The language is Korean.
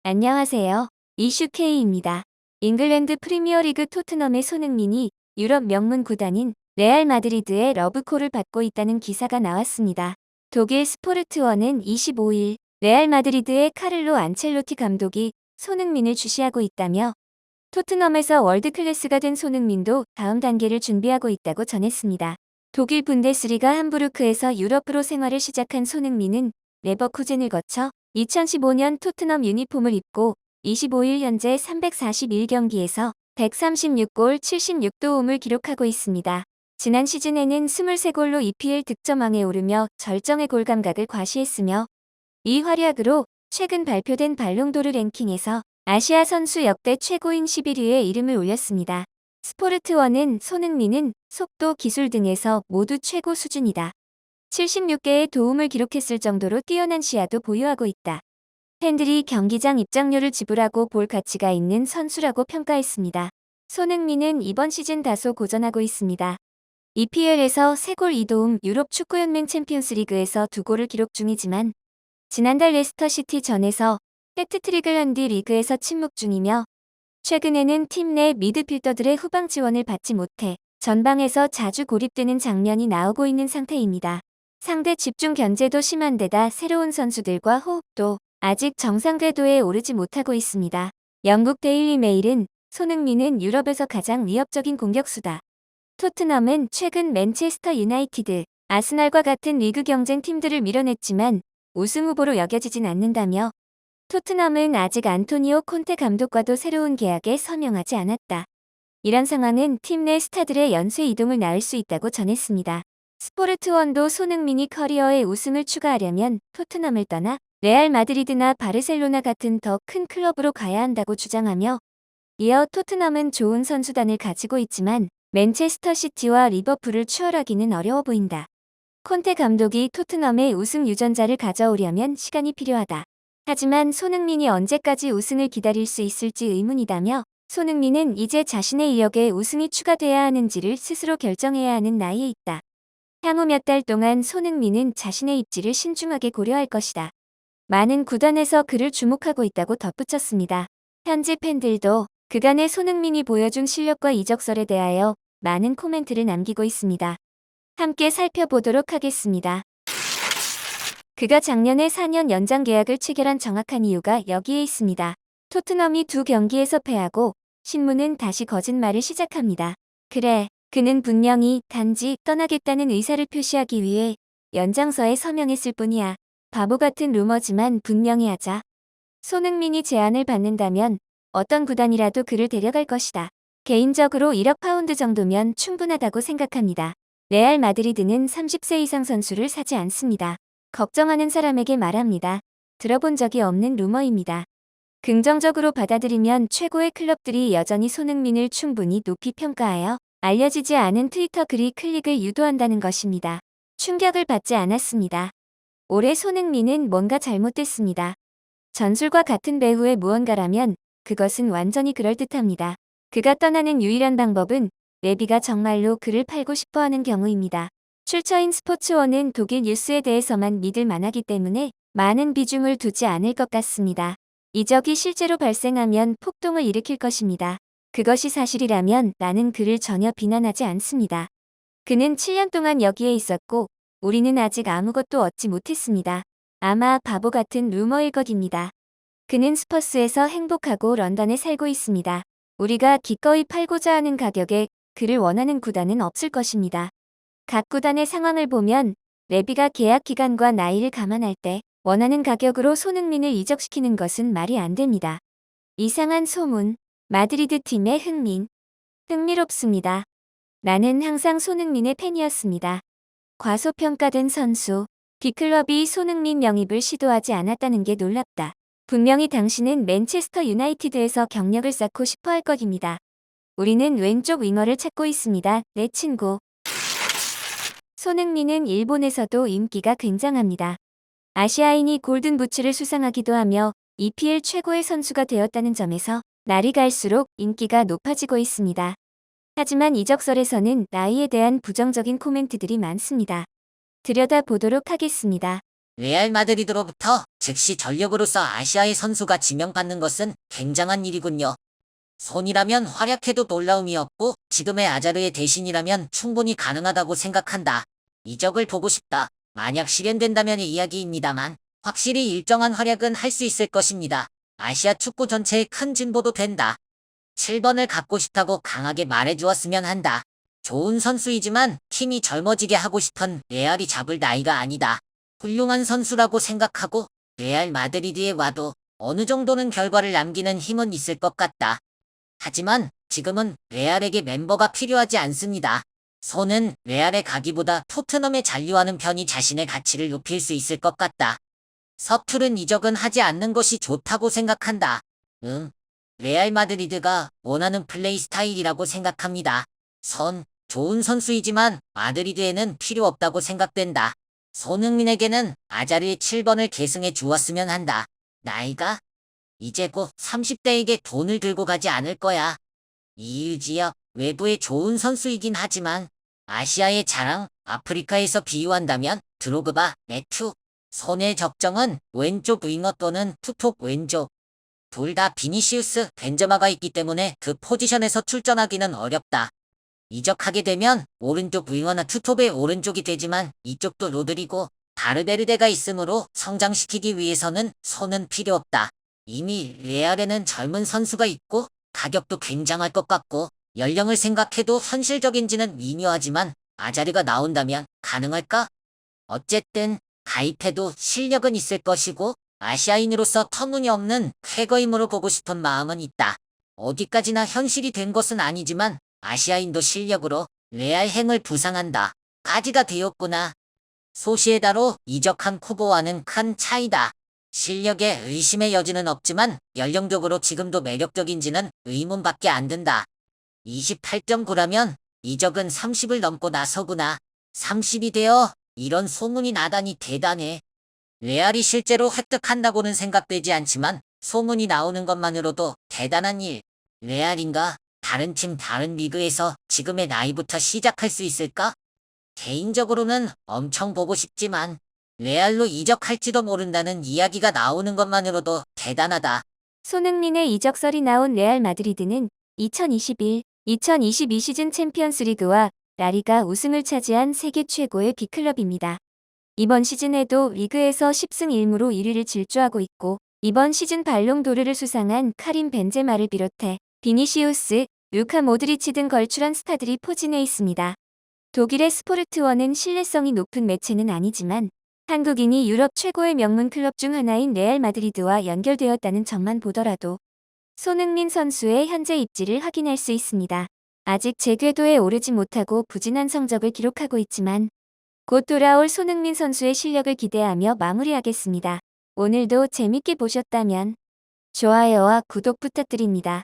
안녕하세요. 이슈 K입니다. 잉글랜드 프리미어리그 토트넘의 손흥민이 유럽 명문 구단인 레알 마드리드의 러브콜을 받고 있다는 기사가 나왔습니다. 독일 스포르트원은 25일 레알 마드리드의 카를로 안첼로티 감독이 손흥민을 주시하고 있다며 토트넘에서 월드클래스가 된 손흥민도 다음 단계를 준비하고 있다고 전했습니다. 독일 분데스리가 함부르크에서 유럽 프로 생활을 시작한 손흥민은 레버쿠젠을 거쳐 2015년 토트넘 유니폼을 입고 25일 현재 341경기에서 136골 76도움을 기록하고 있습니다. 지난 시즌에는 23골로 EPL 득점왕에 오르며 절정의 골 감각을 과시했으며 이 활약으로 최근 발표된 발롱도르 랭킹에서 아시아 선수 역대 최고인 11위에 이름을 올렸습니다. 스포르트원은 손흥민은 속도, 기술 등에서 모두 최고 수준이다. 76개의 도움을 기록했을 정도로 뛰어난 시야도 보유하고 있다. 팬들이 경기장 입장료를 지불하고 볼 가치가 있는 선수라고 평가했습니다. 손흥민은 이번 시즌 다소 고전하고 있습니다. EPL에서 3골 2도움, 유럽 축구연맹 챔피언스리그에서 2골을 기록 중이지만 지난달 레스터시티 전에서 해트트릭을 한 뒤 리그에서 침묵 중이며 최근에는 팀 내 미드필더들의 후방 지원을 받지 못해 전방에서 자주 고립되는 장면이 나오고 있는 상태입니다. 상대 집중 견제도 심한 데다 새로운 선수들과 호흡도 아직 정상 궤도에 오르지 못하고 있습니다. 영국 데일리 메일은 손흥민은 유럽에서 가장 위협적인 공격수다. 토트넘은 최근 맨체스터 유나이티드, 아스날과 같은 리그 경쟁 팀들을 밀어냈지만 우승 후보로 여겨지진 않는다며 토트넘은 아직 안토니오 콘테 감독과도 새로운 계약에 서명하지 않았다. 이런 상황은 팀 내 스타들의 연쇄 이동을 낳을 수 있다고 전했습니다. 스포르트원도 손흥민이 커리어의 우승을 추가하려면 토트넘을 떠나 레알 마드리드나 바르셀로나 같은 더 큰 클럽으로 가야 한다고 주장하며 이어 토트넘은 좋은 선수단을 가지고 있지만 맨체스터 시티와 리버풀을 추월하기는 어려워 보인다. 콘테 감독이 토트넘의 우승 유전자를 가져오려면 시간이 필요하다. 하지만 손흥민이 언제까지 우승을 기다릴 수 있을지 의문이다며 손흥민은 이제 자신의 이력에 우승이 추가돼야 하는지를 스스로 결정해야 하는 나이에 있다. 향후 몇 달 동안 손흥민은 자신의 입지를 신중하게 고려할 것이다. 많은 구단에서 그를 주목하고 있다고 덧붙였습니다. 현지 팬들도 그간의 손흥민이 보여준 실력과 이적설에 대하여 많은 코멘트를 남기고 있습니다. 함께 살펴보도록 하겠습니다. 그가 작년에 4년 연장 계약을 체결한 정확한 이유가 여기에 있습니다. 토트넘이 2경기에서 패하고 신문은 다시 거짓말을 시작합니다. 그래, 그는 분명히 단지 떠나겠다는 의사를 표시하기 위해 연장서에 서명했을 뿐이야. 바보 같은 루머지만 분명히 하자. 손흥민이 제안을 받는다면 어떤 구단이라도 그를 데려갈 것이다. 개인적으로 1억 파운드 정도면 충분하다고 생각합니다. 레알 마드리드는 30세 이상 선수를 사지 않습니다. 걱정하는 사람에게 말합니다. 들어본 적이 없는 루머입니다. 긍정적으로 받아들이면 최고의 클럽들이 여전히 손흥민을 충분히 높이 평가하여 알려지지 않은 트위터 글이 클릭을 유도한다는 것입니다. 충격을 받지 않았습니다. 올해 손흥민은 뭔가 잘못됐습니다. 전술과 같은 배후의 무언가라면 그것은 완전히 그럴듯합니다. 그가 떠나는 유일한 방법은 레비가 정말로 그를 팔고 싶어하는 경우입니다. 출처인 스포츠원은 독일 뉴스에 대해서만 믿을 만하기 때문에 많은 비중을 두지 않을 것 같습니다. 이적이 실제로 발생하면 폭동을 일으킬 것입니다. 그것이 사실이라면 나는 그를 전혀 비난하지 않습니다. 그는 7년 동안 여기에 있었고 우리는 아직 아무것도 얻지 못했습니다. 아마 바보 같은 루머일 것입니다. 그는 스퍼스에서 행복하고 런던에 살고 있습니다. 우리가 기꺼이 팔고자 하는 가격에 그를 원하는 구단은 없을 것입니다. 각 구단의 상황을 보면 레비가 계약 기간과 나이를 감안할 때 원하는 가격으로 손흥민을 이적시키는 것은 말이 안 됩니다. 이상한 소문, 마드리드 팀의 흥미롭습니다. 나는 항상 손흥민의 팬이었습니다. 과소평가된 선수, 빅클럽이 손흥민 영입을 시도하지 않았다는 게 놀랍다. 분명히 당신은 맨체스터 유나이티드에서 경력을 쌓고 싶어 할 것입니다. 우리는 왼쪽 윙어를 찾고 있습니다, 내 친구. 손흥민은 일본에서도 인기가 굉장합니다. 아시아인이 골든 부츠를 수상하기도 하며 EPL 최고의 선수가 되었다는 점에서 날이 갈수록 인기가 높아지고 있습니다. 하지만 이적설에서는 나이에 대한 부정적인 코멘트들이 많습니다. 들여다보도록 하겠습니다. 레알 마드리드로부터 즉시 전력으로서 아시아의 선수가 지명받는 것은 굉장한 일이군요. 손이라면 활약해도 놀라움이 없고 지금의 아자르의 대신이라면 충분히 가능하다고 생각한다. 이적을 보고 싶다. 만약 실현된다면의 이야기입니다만 확실히 일정한 활약은 할 수 있을 것입니다. 아시아 축구 전체에 큰 진보도 된다. 7번을 갖고 싶다고 강하게 말해주었으면 한다. 좋은 선수이지만 팀이 젊어지게 하고 싶은 레알이 잡을 나이가 아니다. 훌륭한 선수라고 생각하고 레알 마드리드에 와도 어느 정도는 결과를 남기는 힘은 있을 것 같다. 하지만 지금은 레알에게 멤버가 필요하지 않습니다. 손은 레알에 가기보다 토트넘에 잔류하는 편이 자신의 가치를 높일 수 있을 것 같다. 서투른 이적은 하지 않는 것이 좋다고 생각한다. 레알 마드리드가 원하는 플레이 스타일이라고 생각합니다. 좋은 선수이지만 마드리드에는 필요 없다고 생각된다. 손흥민에게는 아자르의 7번을 계승해 주었으면 한다. 나이가 이제 곧 30대에게 돈을 들고 가지 않을 거야. 이유지역 외부의 좋은 선수이긴 하지만 아시아의 자랑, 아프리카에서 비유한다면 드로그바, 매튜, 손의 적정은 왼쪽 윙어 또는 투톱 왼쪽. 둘 다 비니시우스, 벤제마가 있기 때문에 그 포지션에서 출전하기는 어렵다. 이적하게 되면 오른쪽 윙어나 투톱의 오른쪽이 되지만 이쪽도 로드리고 바르베르데가 있으므로 성장시키기 위해서는 손은 필요 없다. 이미 레알에는 젊은 선수가 있고 가격도 굉장할 것 같고 연령을 생각해도 현실적인지는 미묘하지만 아자르가 나온다면 가능할까? 어쨌든 가입해도 실력은 있을 것이고 아시아인으로서 터무니없는 쾌거임으로 보고 싶은 마음은 있다. 어디까지나 현실이 된 것은 아니지만 아시아인도 실력으로 레알 행을 부상한다. 까지가 되었구나. 소시에다로 이적한 쿠보와는 큰 차이다. 실력에 의심의 여지는 없지만 연령적으로 지금도 매력적인지는 의문밖에 안 든다. 28.9라면 이적은 30을 넘고 나서구나. 30이 되어 이런 소문이 나다니 대단해. 레알이 실제로 획득한다고는 생각되지 않지만 소문이 나오는 것만으로도 대단한 일. 레알인가? 다른 팀 다른 리그에서 지금의 나이부터 시작할 수 있을까? 개인적으로는 엄청 보고 싶지만 레알로 이적할지도 모른다는 이야기가 나오는 것만으로도 대단하다. 손흥민의 이적설이 나온 레알 마드리드는 2021-2022 시즌 챔피언스리그와 라리가 우승을 차지한 세계 최고의 빅클럽입니다. 이번 시즌에도 리그에서 10승 1무로 1위를 질주하고 있고 이번 시즌 발롱도르를 수상한 카림 벤제마를 비롯해 비니시우스, 루카 모드리치 등 걸출한 스타들이 포진해 있습니다. 독일의 스포르트원은 신뢰성이 높은 매체는 아니지만 한국인이 유럽 최고의 명문 클럽 중 하나인 레알 마드리드와 연결되었다는 점만 보더라도 손흥민 선수의 현재 입지를 확인할 수 있습니다. 아직 제 궤도에 오르지 못하고 부진한 성적을 기록하고 있지만 곧 돌아올 손흥민 선수의 실력을 기대하며 마무리하겠습니다. 오늘도 재밌게 보셨다면 좋아요와 구독 부탁드립니다.